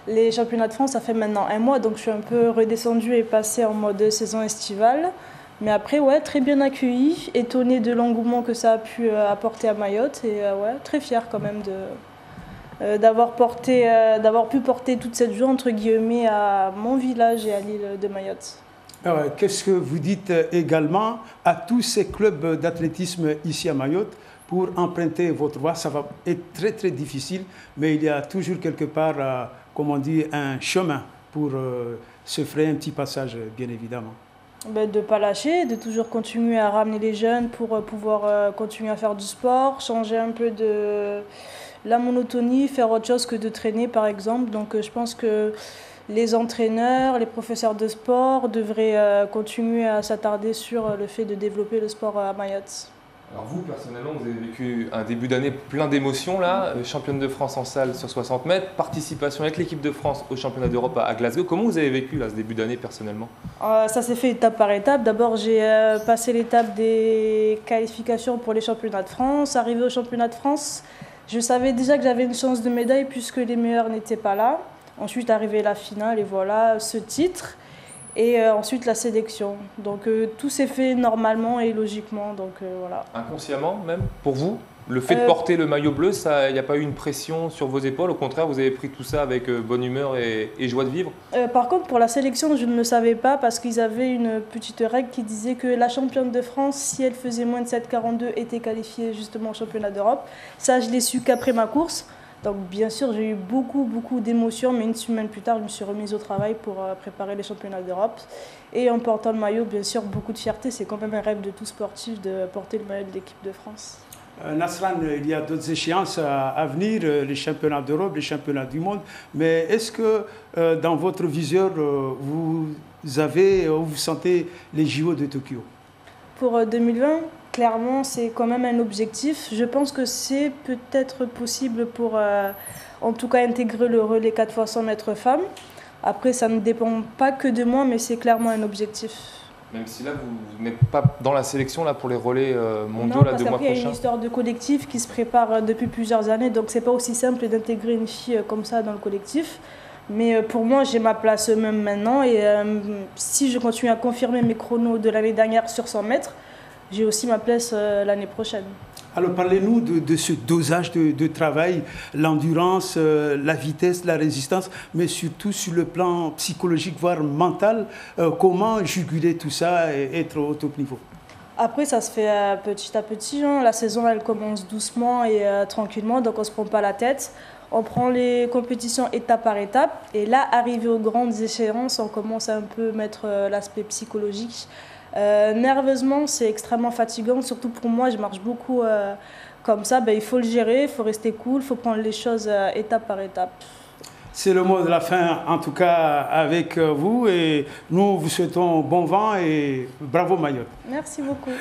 Les championnats de France, ça fait maintenant un mois, donc je suis un peu redescendue et passée en mode saison estivale. Mais après, ouais, très bien accueilli, étonnée de l'engouement que ça a pu apporter à Mayotte et ouais, très fière quand même d'avoir pu porter toute cette joie entre guillemets à mon village et à l'île de Mayotte. Qu'est-ce que vous dites également à tous ces clubs d'athlétisme ici à Mayotte pour emprunter votre voie? Ça va être très très difficile, mais il y a toujours quelque part, comme on dit, un chemin pour se frayer un petit passage, bien évidemment. Ben, de ne pas lâcher, de toujours continuer à ramener les jeunes pour pouvoir continuer à faire du sport, changer un peu de la monotonie, faire autre chose que de traîner par exemple. Donc je pense que les entraîneurs, les professeurs de sport devraient continuer à s'attarder sur le fait de développer le sport à Mayotte. Alors vous, personnellement, vous avez vécu un début d'année plein d'émotions là, championne de France en salle sur 60 mètres, participation avec l'équipe de France au championnat d'Europe à Glasgow. Comment vous avez vécu là, ce début d'année personnellement? Ça s'est fait étape par étape. D'abord, j'ai passé l'étape des qualifications pour les championnats de France. Arrivé au championnat de France, je savais déjà que j'avais une chance de médaille puisque les meilleurs n'étaient pas là. Ensuite, arrivé la finale et voilà ce titre. Et ensuite la sélection. Donc tout s'est fait normalement et logiquement. Donc, voilà. Inconsciemment même, pour vous? Le fait de porter le maillot bleu, il n'y a pas eu une pression sur vos épaules? Au contraire, vous avez pris tout ça avec bonne humeur et joie de vivre? Par contre, pour la sélection, je ne le savais pas parce qu'ils avaient une petite règle qui disait que la championne de France, si elle faisait moins de 7,42, était qualifiée justement au championnat d'Europe. Ça, je l'ai su qu'après ma course. Donc bien sûr, j'ai eu beaucoup d'émotions, mais une semaine plus tard, je me suis remise au travail pour préparer les championnats d'Europe. Et en portant le maillot, bien sûr, beaucoup de fierté. C'est quand même un rêve de tout sportif de porter le maillot de l'équipe de France. Nasran, il y a d'autres échéances à venir, les championnats d'Europe, les championnats du monde. Mais est-ce que dans votre viseur, vous sentez les JO de Tokyo? Pour 2020, clairement, c'est quand même un objectif. Je pense que c'est peut-être possible pour, en tout cas, intégrer le relais 4 fois 100 mètres femmes. Après, ça ne dépend pas que de moi, mais c'est clairement un objectif. Même si là, vous n'êtes pas dans la sélection là, pour les relais mondiaux non, là, parce 2 mois qu'après, il y a prochains? une histoire de collectif qui se prépare depuis plusieurs années, donc c'est pas aussi simple d'intégrer une fille comme ça dans le collectif. Mais pour moi, j'ai ma place même maintenant et si je continue à confirmer mes chronos de l'année dernière sur 100 mètres, j'ai aussi ma place l'année prochaine. Alors parlez-nous de ce dosage de travail, l'endurance, la vitesse, la résistance, mais surtout sur le plan psychologique, voire mental. Comment juguler tout ça et être au top niveau? Après, ça se fait petit à petit. Hein. La saison, elle commence doucement et tranquillement, donc on ne se prend pas la tête. On prend les compétitions étape par étape. Et là, arrivé aux grandes échéances, on commence à un peu mettre l'aspect psychologique. Nerveusement, c'est extrêmement fatigant, surtout pour moi, je marche beaucoup comme ça. Ben, il faut le gérer, il faut rester cool, il faut prendre les choses étape par étape. C'est le mot de la fin, en tout cas avec vous, et nous vous souhaitons bon vent et bravo Mayotte. Merci beaucoup.